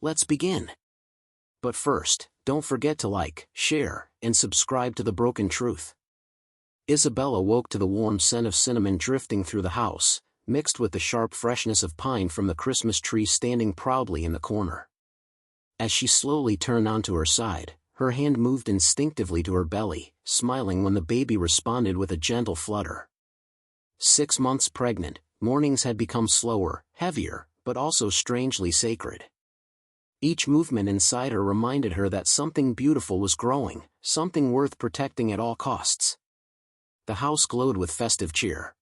Let's begin. But first, don't forget to like, share, and subscribe to The Broken Truth. Isabella woke to the warm scent of cinnamon drifting through the house, mixed with the sharp freshness of pine from the Christmas tree standing proudly in the corner. As she slowly turned onto her side, her hand moved instinctively to her belly, smiling when the baby responded with a gentle flutter. 6 months pregnant, mornings had become slower, heavier, but also strangely sacred. Each movement inside her reminded her that something beautiful was growing, something worth protecting at all costs. The house glowed with festive cheer.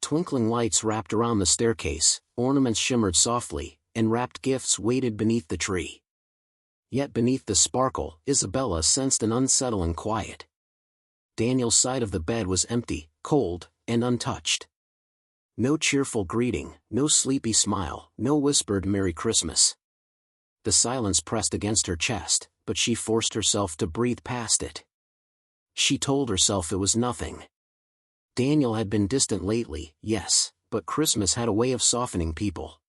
Twinkling lights wrapped around the staircase, ornaments shimmered softly, and wrapped gifts waited beneath the tree. Yet beneath the sparkle, Isabella sensed an unsettling quiet. Daniel's side of the bed was empty, cold, and untouched. No cheerful greeting, no sleepy smile, no whispered Merry Christmas. The silence pressed against her chest, but she forced herself to breathe past it. She told herself it was nothing. Daniel had been distant lately, yes, but Christmas had a way of softening people.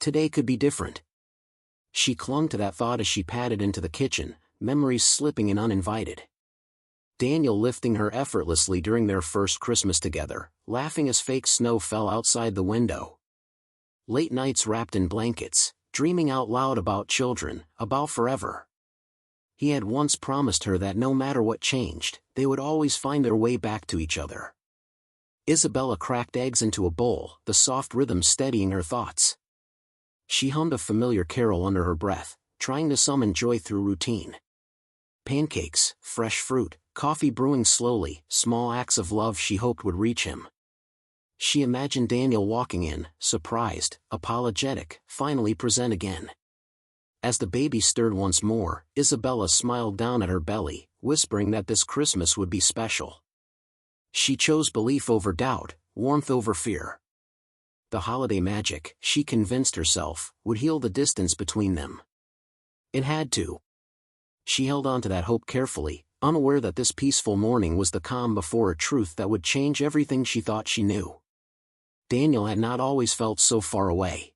Today could be different. She clung to that thought as she padded into the kitchen, memories slipping in uninvited. Daniel lifting her effortlessly during their first Christmas together, laughing as fake snow fell outside the window. Late nights wrapped in blankets, dreaming out loud about children, about forever. He had once promised her that no matter what changed, they would always find their way back to each other. Isabella cracked eggs into a bowl, the soft rhythm steadying her thoughts. She hummed a familiar carol under her breath, trying to summon joy through routine. Pancakes, fresh fruit, coffee brewing slowly, small acts of love she hoped would reach him. She imagined Daniel walking in, surprised, apologetic, finally present again. As the baby stirred once more, Isabella smiled down at her belly, whispering that this Christmas would be special. She chose belief over doubt, warmth over fear. The holiday magic, she convinced herself, would heal the distance between them. It had to. She held on to that hope carefully, unaware that this peaceful morning was the calm before a truth that would change everything she thought she knew. Daniel had not always felt so far away.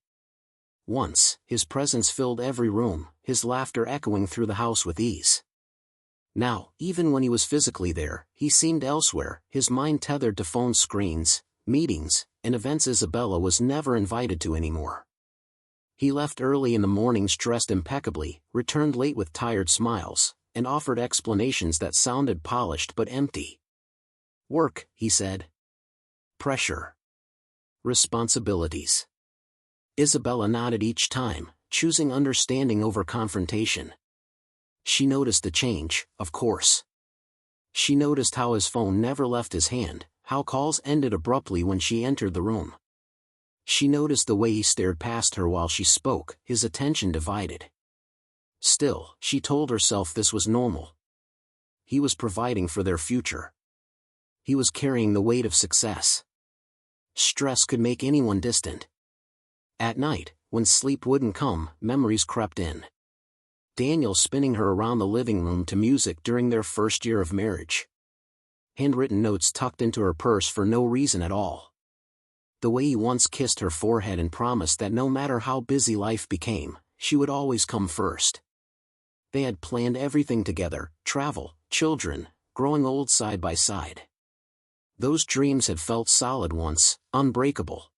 Once, his presence filled every room, his laughter echoing through the house with ease. Now, even when he was physically there, he seemed elsewhere, his mind tethered to phone screens, meetings, and events Isabella was never invited to anymore. He left early in the mornings dressed impeccably, returned late with tired smiles, and offered explanations that sounded polished but empty. Work, he said. Pressure. Responsibilities. Isabella nodded each time, choosing understanding over confrontation. She noticed the change, of course. She noticed how his phone never left his hand, how calls ended abruptly when she entered the room. She noticed the way he stared past her while she spoke, his attention divided. Still, she told herself this was normal. He was providing for their future. He was carrying the weight of success. Stress could make anyone distant. At night, when sleep wouldn't come, memories crept in. Daniel spinning her around the living room to music during their first year of marriage. Handwritten notes tucked into her purse for no reason at all. The way he once kissed her forehead and promised that no matter how busy life became, she would always come first. They had planned everything together, travel, children, growing old side by side. Those dreams had felt solid once, unbreakable.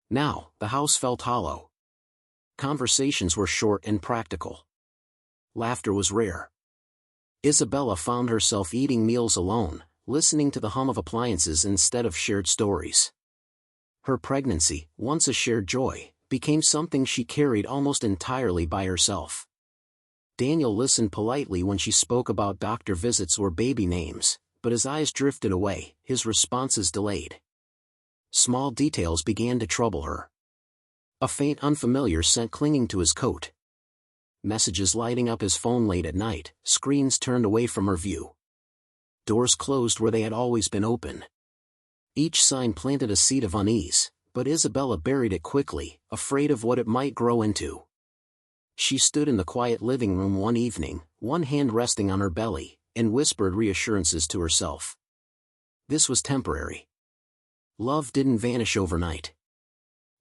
Now, the house felt hollow. Conversations were short and practical. Laughter was rare. Isabella found herself eating meals alone, listening to the hum of appliances instead of shared stories. Her pregnancy, once a shared joy, became something she carried almost entirely by herself. Daniel listened politely when she spoke about doctor visits or baby names, but his eyes drifted away, his responses delayed. Small details began to trouble her. A faint unfamiliar scent clinging to his coat. Messages lighting up his phone late at night, screens turned away from her view. Doors closed where they had always been open. Each sign planted a seed of unease, but Isabella buried it quickly, afraid of what it might grow into. She stood in the quiet living room one evening, one hand resting on her belly, and whispered reassurances to herself. This was temporary. Love didn't vanish overnight.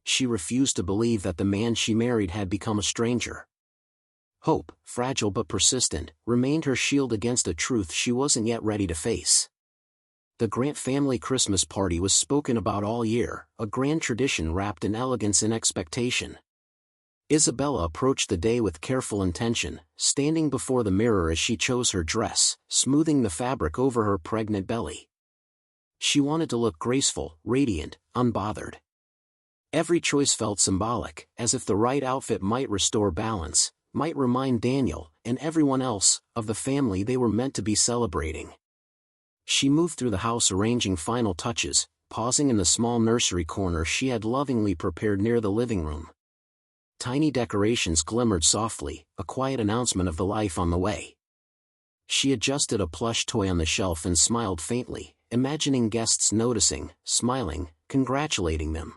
She refused to believe that the man she married had become a stranger. Hope, fragile but persistent, remained her shield against a truth she wasn't yet ready to face. The Grant family Christmas party was spoken about all year, a grand tradition wrapped in elegance and expectation. Isabella approached the day with careful intention, standing before the mirror as she chose her dress, smoothing the fabric over her pregnant belly. She wanted to look graceful, radiant, unbothered. Every choice felt symbolic, as if the right outfit might restore balance, might remind Daniel, and everyone else, of the family they were meant to be celebrating. She moved through the house arranging final touches, pausing in the small nursery corner she had lovingly prepared near the living room. Tiny decorations glimmered softly, a quiet announcement of the life on the way. She adjusted a plush toy on the shelf and smiled faintly, imagining guests noticing, smiling, congratulating them.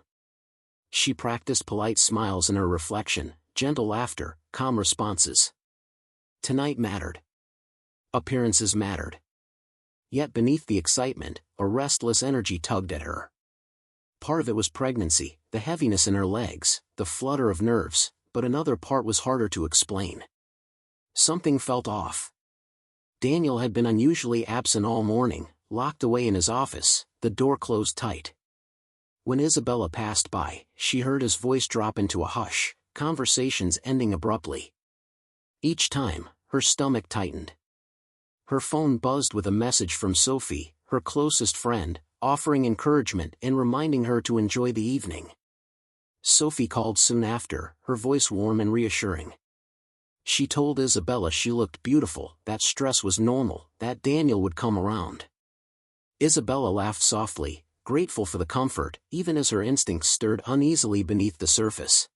She practiced polite smiles in her reflection, gentle laughter, calm responses. Tonight mattered. Appearances mattered. Yet beneath the excitement, a restless energy tugged at her. Part of it was pregnancy, the heaviness in her legs, the flutter of nerves, but another part was harder to explain. Something felt off. Daniel had been unusually absent all morning, locked away in his office, the door closed tight. When Isabella passed by, she heard his voice drop into a hush, conversations ending abruptly. Each time, her stomach tightened. Her phone buzzed with a message from Sophie, her closest friend, offering encouragement and reminding her to enjoy the evening. Sophie called soon after, her voice warm and reassuring. She told Isabella she looked beautiful, that stress was normal, that Daniel would come around. Isabella laughed softly, grateful for the comfort, even as her instincts stirred uneasily beneath the surface.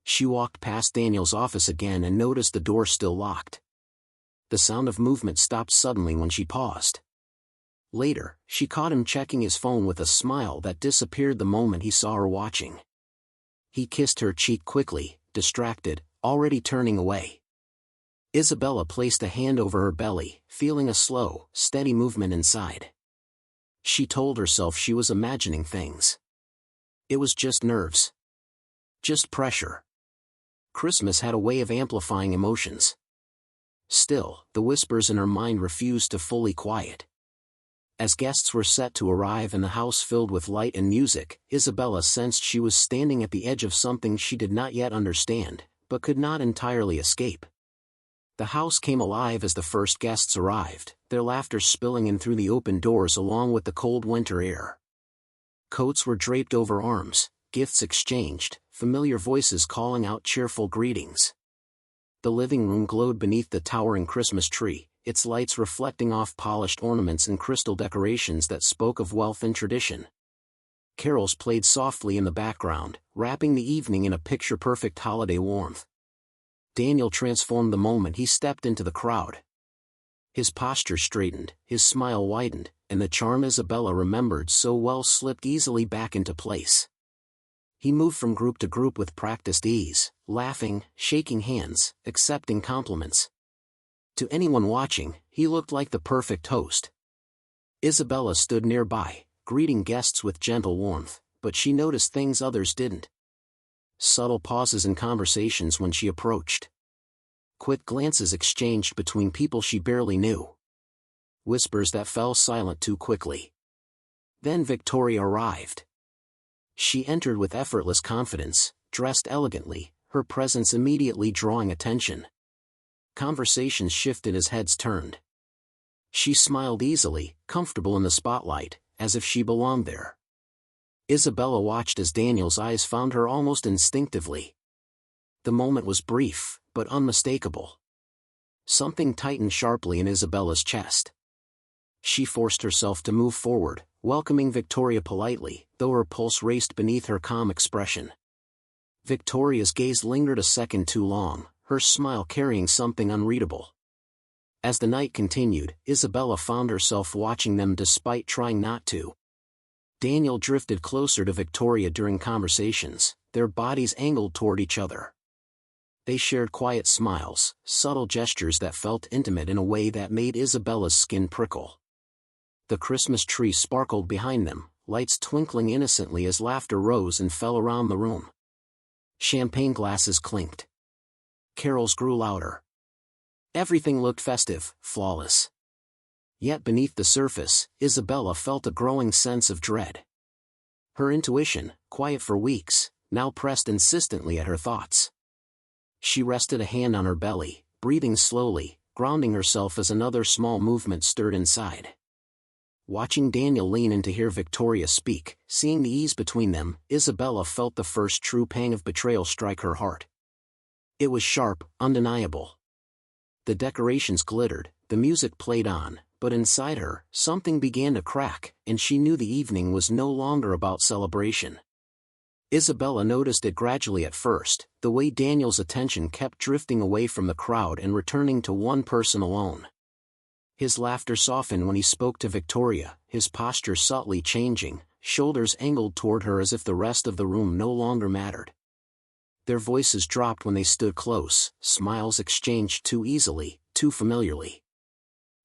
She walked past Daniel's office again and noticed the door still locked. The sound of movement stopped suddenly when she paused. Later, she caught him checking his phone with a smile that disappeared the moment he saw her watching. He kissed her cheek quickly, distracted, already turning away. Isabella placed a hand over her belly, feeling a slow, steady movement inside. She told herself she was imagining things. It was just nerves. Just pressure. Christmas had a way of amplifying emotions. Still, the whispers in her mind refused to fully quiet. As guests were set to arrive and the house filled with light and music, Isabella sensed she was standing at the edge of something she did not yet understand, but could not entirely escape. The house came alive as the first guests arrived, their laughter spilling in through the open doors along with the cold winter air. Coats were draped over arms, gifts exchanged, familiar voices calling out cheerful greetings. The living room glowed beneath the towering Christmas tree, its lights reflecting off polished ornaments and crystal decorations that spoke of wealth and tradition. Carols played softly in the background, wrapping the evening in a picture-perfect holiday warmth. Daniel transformed the moment he stepped into the crowd. His posture straightened, his smile widened, and the charm Isabella remembered so well slipped easily back into place. He moved from group to group with practiced ease, laughing, shaking hands, accepting compliments. To anyone watching, he looked like the perfect host. Isabella stood nearby, greeting guests with gentle warmth, but she noticed things others didn't. Subtle pauses in conversations when she approached. Quick glances exchanged between people she barely knew. Whispers that fell silent too quickly. Then Victoria arrived. She entered with effortless confidence, dressed elegantly, her presence immediately drawing attention. Conversations shifted as heads turned. She smiled easily, comfortable in the spotlight, as if she belonged there. Isabella watched as Daniel's eyes found her almost instinctively. The moment was brief, but unmistakable. Something tightened sharply in Isabella's chest. She forced herself to move forward, welcoming Victoria politely, though her pulse raced beneath her calm expression. Victoria's gaze lingered a second too long, her smile carrying something unreadable. As the night continued, Isabella found herself watching them despite trying not to. Daniel drifted closer to Victoria during conversations, their bodies angled toward each other. They shared quiet smiles, subtle gestures that felt intimate in a way that made Isabella's skin prickle. The Christmas tree sparkled behind them, lights twinkling innocently as laughter rose and fell around the room. Champagne glasses clinked. Carols grew louder. Everything looked festive, flawless. Yet beneath the surface, Isabella felt a growing sense of dread. Her intuition, quiet for weeks, now pressed insistently at her thoughts. She rested a hand on her belly, breathing slowly, grounding herself as another small movement stirred inside. Watching Daniel lean in to hear Victoria speak, seeing the ease between them, Isabella felt the first true pang of betrayal strike her heart. It was sharp, undeniable. The decorations glittered, the music played on, but inside her, something began to crack, and she knew the evening was no longer about celebration. Isabella noticed it gradually at first, the way Daniel's attention kept drifting away from the crowd and returning to one person alone. His laughter softened when he spoke to Victoria, his posture subtly changing, shoulders angled toward her as if the rest of the room no longer mattered. Their voices dropped when they stood close, smiles exchanged too easily, too familiarly.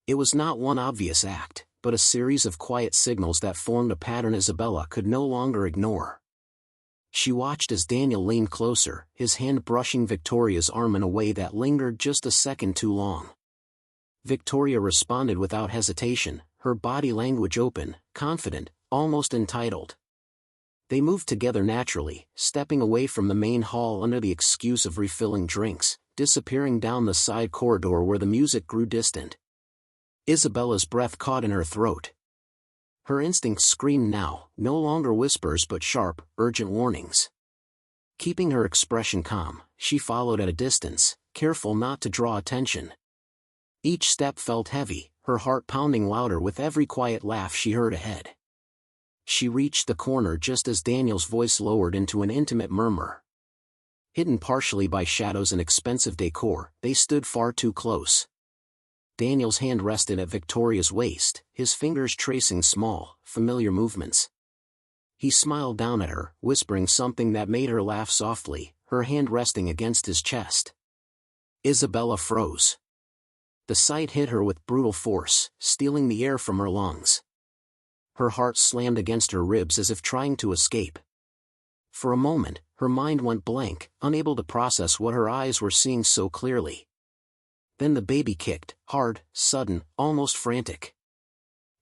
It was not one obvious act, but a series of quiet signals that formed a pattern Isabella could no longer ignore. She watched as Daniel leaned closer, his hand brushing Victoria's arm in a way that lingered just a second too long. Victoria responded without hesitation, her body language open, confident, almost entitled. They moved together naturally, stepping away from the main hall under the excuse of refilling drinks, disappearing down the side corridor where the music grew distant. Isabella's breath caught in her throat. Her instincts screamed now, no longer whispers but sharp, urgent warnings. Keeping her expression calm, she followed at a distance, careful not to draw attention. Each step felt heavy, her heart pounding louder with every quiet laugh she heard ahead. She reached the corner just as Daniel's voice lowered into an intimate murmur. Hidden partially by shadows and expensive decor, they stood far too close. Daniel's hand rested at Victoria's waist, his fingers tracing small, familiar movements. He smiled down at her, whispering something that made her laugh softly, her hand resting against his chest. Isabella froze. The sight hit her with brutal force, stealing the air from her lungs. Her heart slammed against her ribs as if trying to escape. For a moment, her mind went blank, unable to process what her eyes were seeing so clearly. Then the baby kicked, hard, sudden, almost frantic.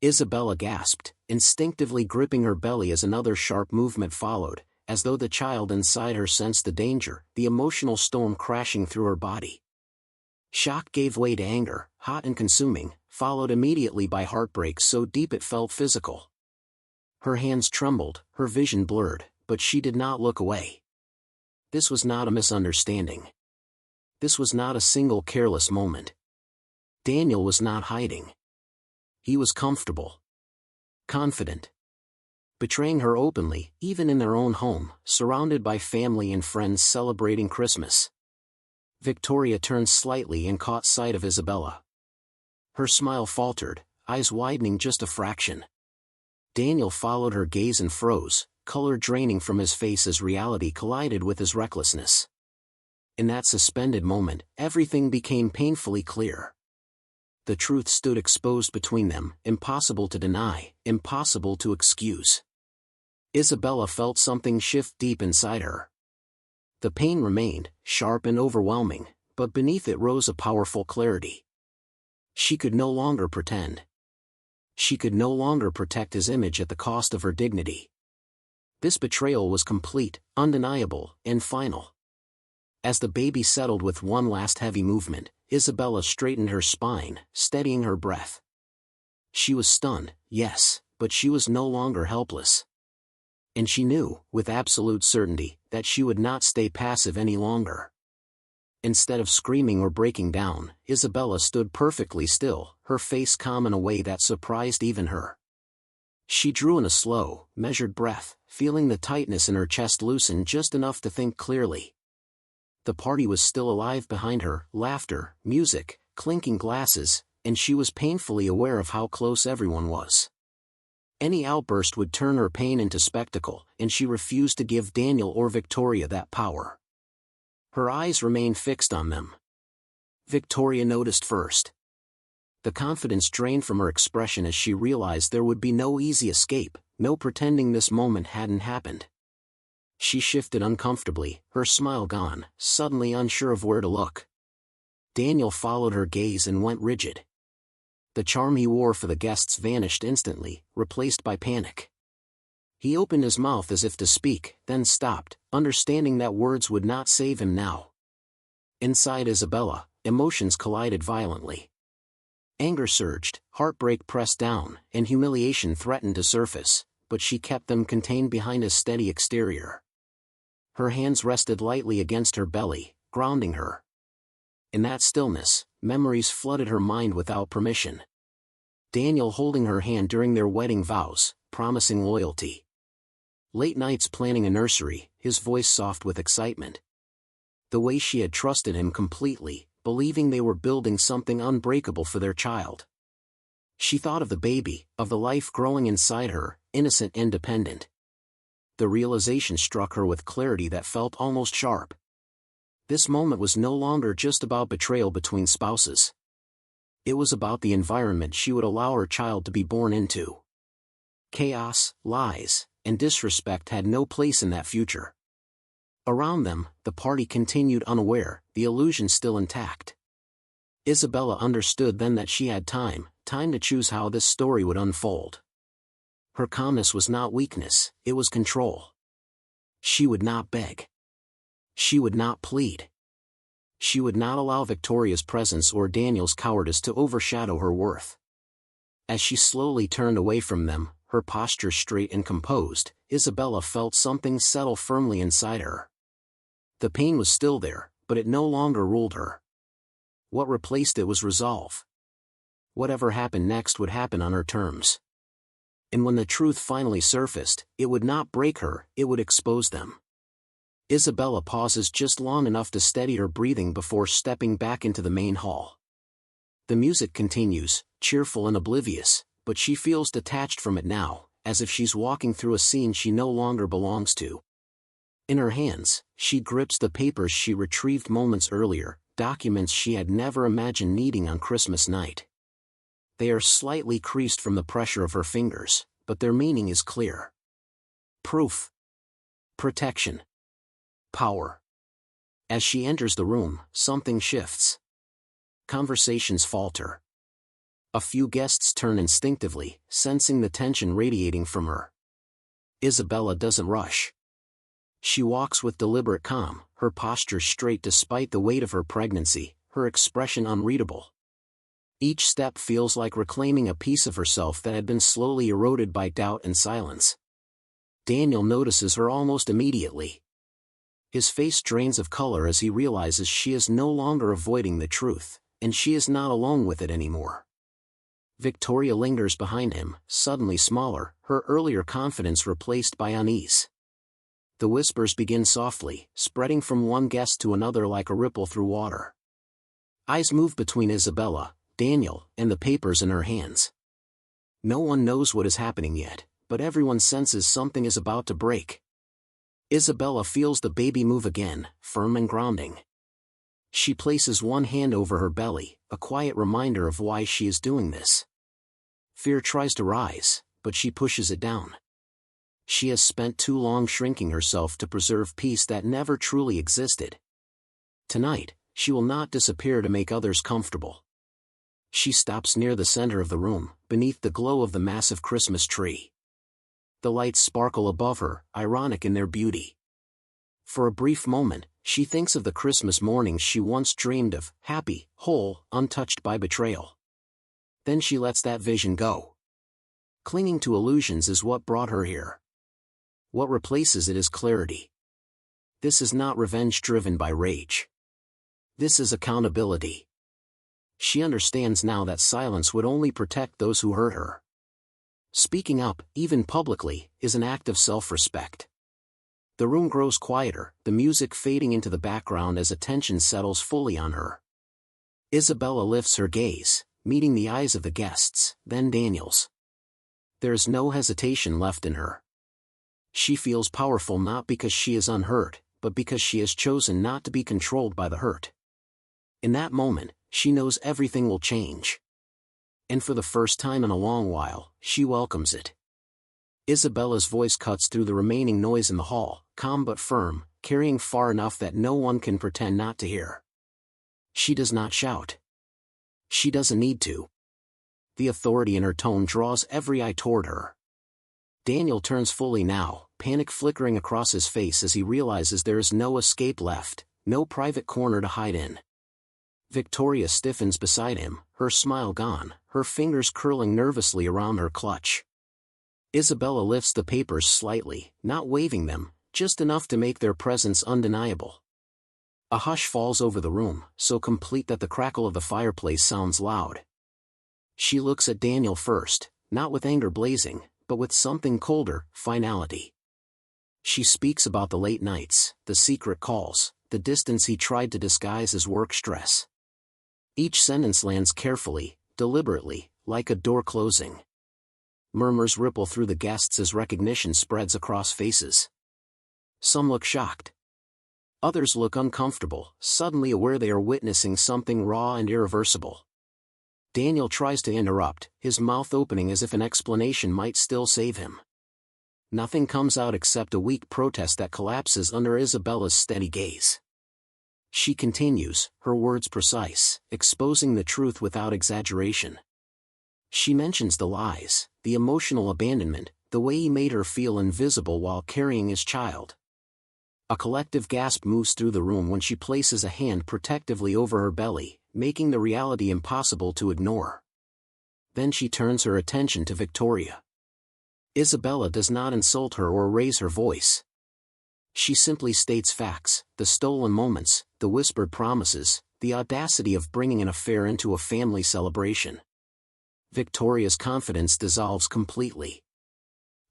Isabella gasped, instinctively gripping her belly as another sharp movement followed, as though the child inside her sensed the danger, the emotional storm crashing through her body. Shock gave way to anger, hot and consuming, followed immediately by heartbreak so deep it felt physical. Her hands trembled, her vision blurred, but she did not look away. This was not a misunderstanding. This was not a single careless moment. Daniel was not hiding. He was comfortable. Confident. Betraying her openly, even in their own home, surrounded by family and friends celebrating Christmas. Victoria turned slightly and caught sight of Isabella. Her smile faltered, eyes widening just a fraction. Daniel followed her gaze and froze, color draining from his face as reality collided with his recklessness. In that suspended moment, everything became painfully clear. The truth stood exposed between them, impossible to deny, impossible to excuse. Isabella felt something shift deep inside her. The pain remained, sharp and overwhelming, but beneath it rose a powerful clarity. She could no longer pretend. She could no longer protect his image at the cost of her dignity. This betrayal was complete, undeniable, and final. As the baby settled with one last heavy movement, Isabella straightened her spine, steadying her breath. She was stunned, yes, but she was no longer helpless. And she knew, with absolute certainty, that she would not stay passive any longer. Instead of screaming or breaking down, Isabella stood perfectly still, her face calm in a way that surprised even her. She drew in a slow, measured breath, feeling the tightness in her chest loosen just enough to think clearly. The party was still alive behind her, laughter, music, clinking glasses, and she was painfully aware of how close everyone was. Any outburst would turn her pain into spectacle, and she refused to give Daniel or Victoria that power. Her eyes remained fixed on them. Victoria noticed first. The confidence drained from her expression as she realized there would be no easy escape, no pretending this moment hadn't happened. She shifted uncomfortably, her smile gone, suddenly unsure of where to look. Daniel followed her gaze and went rigid. The charm he wore for the guests vanished instantly, replaced by panic. He opened his mouth as if to speak, then stopped, understanding that words would not save him now. Inside Isabella, emotions collided violently. Anger surged, heartbreak pressed down, and humiliation threatened to surface, but she kept them contained behind a steady exterior. Her hands rested lightly against her belly, grounding her. In that stillness, memories flooded her mind without permission. Daniel holding her hand during their wedding vows, promising loyalty. Late nights planning a nursery, his voice soft with excitement. The way she had trusted him completely, believing they were building something unbreakable for their child. She thought of the baby, of the life growing inside her, innocent and dependent. The realization struck her with clarity that felt almost sharp. This moment was no longer just about betrayal between spouses. It was about the environment she would allow her child to be born into. Chaos, lies, and disrespect had no place in that future. Around them, the party continued unaware, the illusion still intact. Isabella understood then that she had time to choose how this story would unfold. Her calmness was not weakness, it was control. She would not beg. She would not plead. She would not allow Victoria's presence or Daniel's cowardice to overshadow her worth. As she slowly turned away from them, her posture straight and composed, Isabella felt something settle firmly inside her. The pain was still there, but it no longer ruled her. What replaced it was resolve. Whatever happened next would happen on her terms. And when the truth finally surfaced, it would not break her, it would expose them. Isabella pauses just long enough to steady her breathing before stepping back into the main hall. The music continues, cheerful and oblivious, but she feels detached from it now, as if she's walking through a scene she no longer belongs to. In her hands, she grips the papers she retrieved moments earlier, documents she had never imagined needing on Christmas night. They are slightly creased from the pressure of her fingers, but their meaning is clear. Proof. Protection. Power. As she enters the room, something shifts. Conversations falter. A few guests turn instinctively, sensing the tension radiating from her. Isabella doesn't rush. She walks with deliberate calm, her posture straight despite the weight of her pregnancy, her expression unreadable. Each step feels like reclaiming a piece of herself that had been slowly eroded by doubt and silence. Daniel notices her almost immediately. His face drains of color as he realizes she is no longer avoiding the truth, and she is not alone with it anymore. Victoria lingers behind him, suddenly smaller, her earlier confidence replaced by unease. The whispers begin softly, spreading from one guest to another like a ripple through water. Eyes move between Isabella, Daniel, and the papers in her hands. No one knows what is happening yet, but everyone senses something is about to break. Isabella feels the baby move again, firm and grounding. She places one hand over her belly, a quiet reminder of why she is doing this. Fear tries to rise, but she pushes it down. She has spent too long shrinking herself to preserve peace that never truly existed. Tonight, she will not disappear to make others comfortable. She stops near the center of the room, beneath the glow of the massive Christmas tree. The lights sparkle above her, ironic in their beauty. For a brief moment, she thinks of the Christmas mornings she once dreamed of, happy, whole, untouched by betrayal. Then she lets that vision go. Clinging to illusions is what brought her here. What replaces it is clarity. This is not revenge driven by rage. This is accountability. She understands now that silence would only protect those who hurt her. Speaking up, even publicly, is an act of self-respect. The room grows quieter, the music fading into the background as attention settles fully on her. Isabella lifts her gaze, meeting the eyes of the guests, then Daniel's. There is no hesitation left in her. She feels powerful not because she is unhurt, but because she has chosen not to be controlled by the hurt. In that moment, she knows everything will change. And for the first time in a long while, she welcomes it. Isabella's voice cuts through the remaining noise in the hall, calm but firm, carrying far enough that no one can pretend not to hear. She does not shout. She doesn't need to. The authority in her tone draws every eye toward her. Daniel turns fully now, panic flickering across his face as he realizes there is no escape left, no private corner to hide in. Victoria stiffens beside him, her smile gone, her fingers curling nervously around her clutch. Isabella lifts the papers slightly, not waving them, just enough to make their presence undeniable. A hush falls over the room, so complete that the crackle of the fireplace sounds loud. She looks at Daniel first, not with anger blazing, but with something colder, finality. She speaks about the late nights, the secret calls, the distance he tried to disguise as work stress. Each sentence lands carefully, deliberately, like a door closing. Murmurs ripple through the guests as recognition spreads across faces. Some look shocked. Others look uncomfortable, suddenly aware they are witnessing something raw and irreversible. Daniel tries to interrupt, his mouth opening as if an explanation might still save him. Nothing comes out except a weak protest that collapses under Isabella's steady gaze. She continues, her words precise, exposing the truth without exaggeration. She mentions the lies, the emotional abandonment, the way he made her feel invisible while carrying his child. A collective gasp moves through the room when she places a hand protectively over her belly, making the reality impossible to ignore. Then she turns her attention to Victoria. Isabella does not insult her or raise her voice. She simply states facts, the stolen moments, the whispered promises, the audacity of bringing an affair into a family celebration. Victoria's confidence dissolves completely.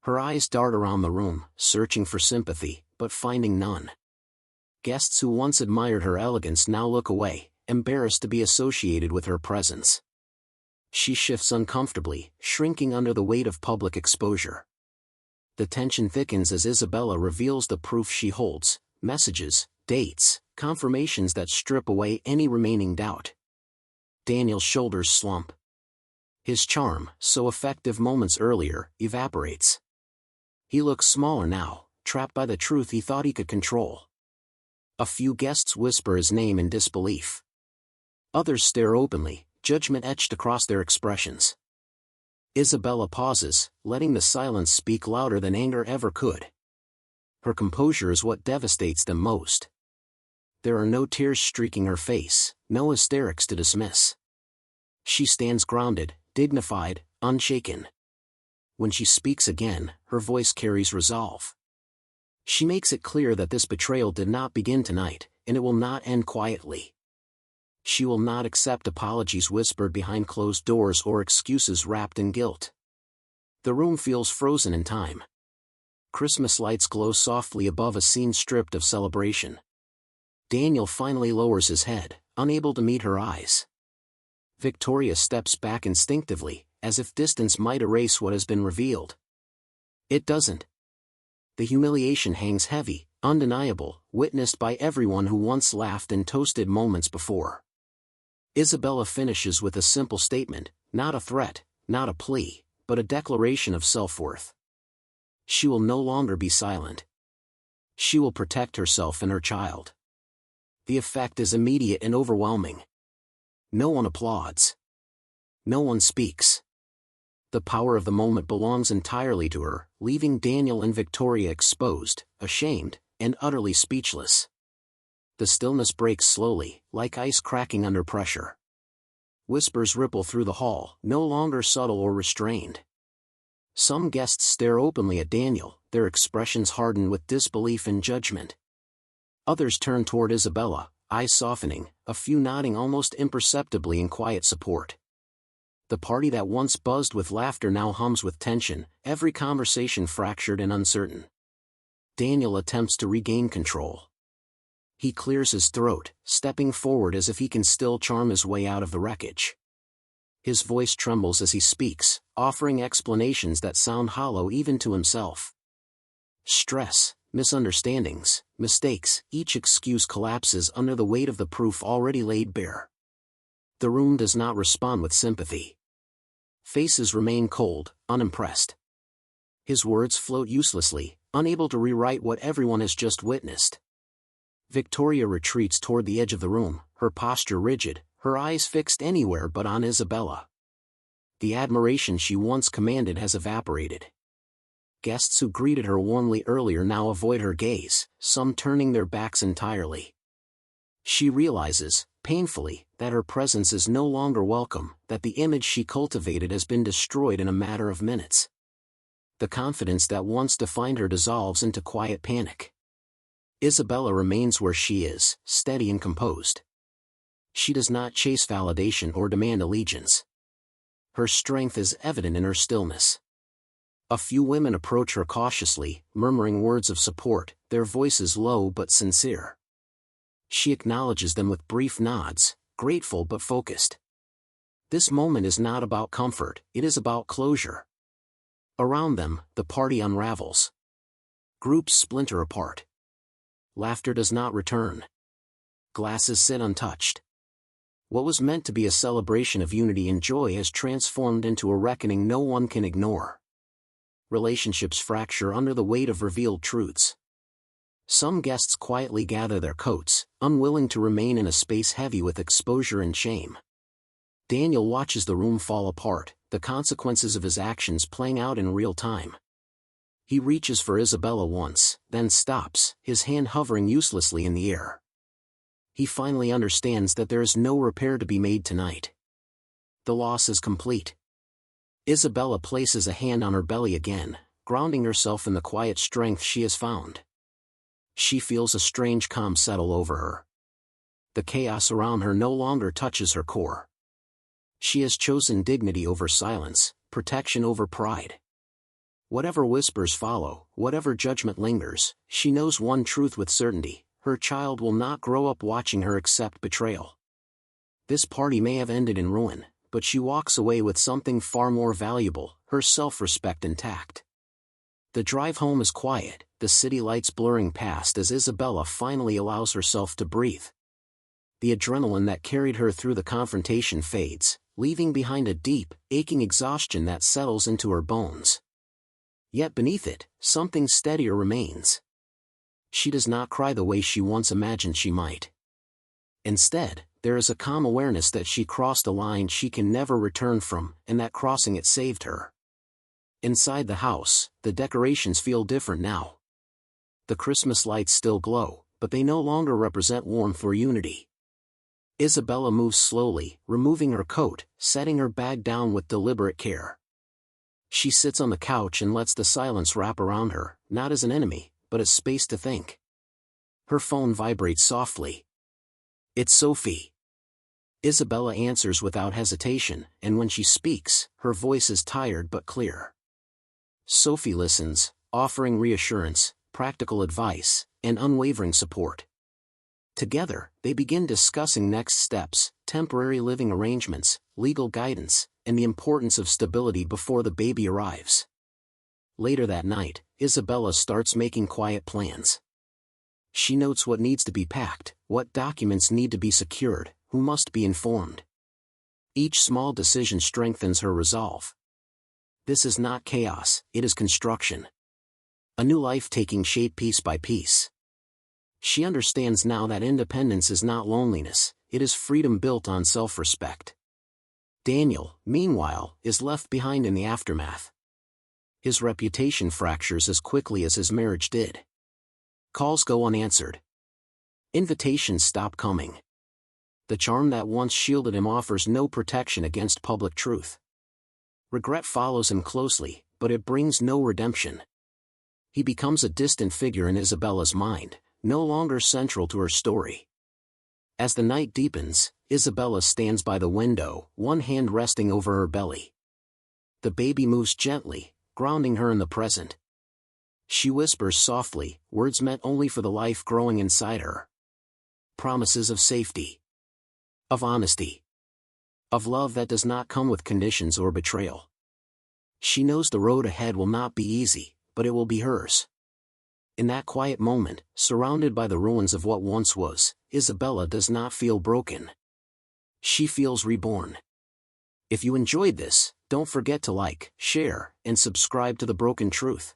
Her eyes dart around the room, searching for sympathy, but finding none. Guests who once admired her elegance now look away, embarrassed to be associated with her presence. She shifts uncomfortably, shrinking under the weight of public exposure. The tension thickens as Isabella reveals the proof she holds, messages, dates, confirmations that strip away any remaining doubt. Daniel's shoulders slump. His charm, so effective moments earlier, evaporates. He looks smaller now, trapped by the truth he thought he could control. A few guests whisper his name in disbelief. Others stare openly, judgment etched across their expressions. Isabella pauses, letting the silence speak louder than anger ever could. Her composure is what devastates them most. There are no tears streaking her face, no hysterics to dismiss. She stands grounded, dignified, unshaken. When she speaks again, her voice carries resolve. She makes it clear that this betrayal did not begin tonight, and it will not end quietly. She will not accept apologies whispered behind closed doors or excuses wrapped in guilt. The room feels frozen in time. Christmas lights glow softly above a scene stripped of celebration. Daniel finally lowers his head, unable to meet her eyes. Victoria steps back instinctively, as if distance might erase what has been revealed. It doesn't. The humiliation hangs heavy, undeniable, witnessed by everyone who once laughed and toasted moments before. Isabella finishes with a simple statement, not a threat, not a plea, but a declaration of self-worth. She will no longer be silent. She will protect herself and her child. The effect is immediate and overwhelming. No one applauds. No one speaks. The power of the moment belongs entirely to her, leaving Daniel and Victoria exposed, ashamed, and utterly speechless. The stillness breaks slowly, like ice cracking under pressure. Whispers ripple through the hall, no longer subtle or restrained. Some guests stare openly at Daniel, their expressions hardened with disbelief and judgment. Others turn toward Isabella, eyes softening, a few nodding almost imperceptibly in quiet support. The party that once buzzed with laughter now hums with tension, every conversation fractured and uncertain. Daniel attempts to regain control. He clears his throat, stepping forward as if he can still charm his way out of the wreckage. His voice trembles as he speaks, offering explanations that sound hollow even to himself. Stress, misunderstandings, mistakes, each excuse collapses under the weight of the proof already laid bare. The room does not respond with sympathy. Faces remain cold, unimpressed. His words float uselessly, unable to rewrite what everyone has just witnessed. Victoria retreats toward the edge of the room, her posture rigid, her eyes fixed anywhere but on Isabella. The admiration she once commanded has evaporated. Guests who greeted her warmly earlier now avoid her gaze, some turning their backs entirely. She realizes, painfully, that her presence is no longer welcome, that the image she cultivated has been destroyed in a matter of minutes. The confidence that once defined her dissolves into quiet panic. Isabella remains where she is, steady and composed. She does not chase validation or demand allegiance. Her strength is evident in her stillness. A few women approach her cautiously, murmuring words of support, their voices low but sincere. She acknowledges them with brief nods, grateful but focused. This moment is not about comfort, it is about closure. Around them, the party unravels. Groups splinter apart. Laughter does not return. Glasses sit untouched. What was meant to be a celebration of unity and joy has transformed into a reckoning no one can ignore. Relationships fracture under the weight of revealed truths. Some guests quietly gather their coats, unwilling to remain in a space heavy with exposure and shame. Daniel watches the room fall apart, the consequences of his actions playing out in real time. He reaches for Isabella once, then stops, his hand hovering uselessly in the air. He finally understands that there is no repair to be made tonight. The loss is complete. Isabella places a hand on her belly again, grounding herself in the quiet strength she has found. She feels a strange calm settle over her. The chaos around her no longer touches her core. She has chosen dignity over silence, protection over pride. Whatever whispers follow, whatever judgment lingers, she knows one truth with certainty: her child will not grow up watching her accept betrayal. This party may have ended in ruin, but she walks away with something far more valuable: her self-respect intact. The drive home is quiet, the city lights blurring past as Isabella finally allows herself to breathe. The adrenaline that carried her through the confrontation fades, leaving behind a deep, aching exhaustion that settles into her bones. Yet beneath it, something steadier remains. She does not cry the way she once imagined she might. Instead, there is a calm awareness that she crossed a line she can never return from, and that crossing it saved her. Inside the house, the decorations feel different now. The Christmas lights still glow, but they no longer represent warmth or unity. Isabella moves slowly, removing her coat, setting her bag down with deliberate care. She sits on the couch and lets the silence wrap around her, not as an enemy, but as space to think. Her phone vibrates softly. It's Sophie. Isabella answers without hesitation, and when she speaks, her voice is tired but clear. Sophie listens, offering reassurance, practical advice, and unwavering support. Together, they begin discussing next steps, temporary living arrangements, legal guidance, and the importance of stability before the baby arrives. Later that night, Isabella starts making quiet plans. She notes what needs to be packed, what documents need to be secured, who must be informed. Each small decision strengthens her resolve. This is not chaos, it is construction. A new life taking shape piece by piece. She understands now that independence is not loneliness, it is freedom built on self-respect. Daniel, meanwhile, is left behind in the aftermath. His reputation fractures as quickly as his marriage did. Calls go unanswered. Invitations stop coming. The charm that once shielded him offers no protection against public truth. Regret follows him closely, but it brings no redemption. He becomes a distant figure in Isabella's mind, no longer central to her story. As the night deepens, Isabella stands by the window, one hand resting over her belly. The baby moves gently, grounding her in the present. She whispers softly, words meant only for the life growing inside her. Promises of safety. Of honesty. Of love that does not come with conditions or betrayal. She knows the road ahead will not be easy, but it will be hers. In that quiet moment, surrounded by the ruins of what once was, Isabella does not feel broken. She feels reborn. If you enjoyed this, don't forget to like, share, and subscribe to The Broken Truth.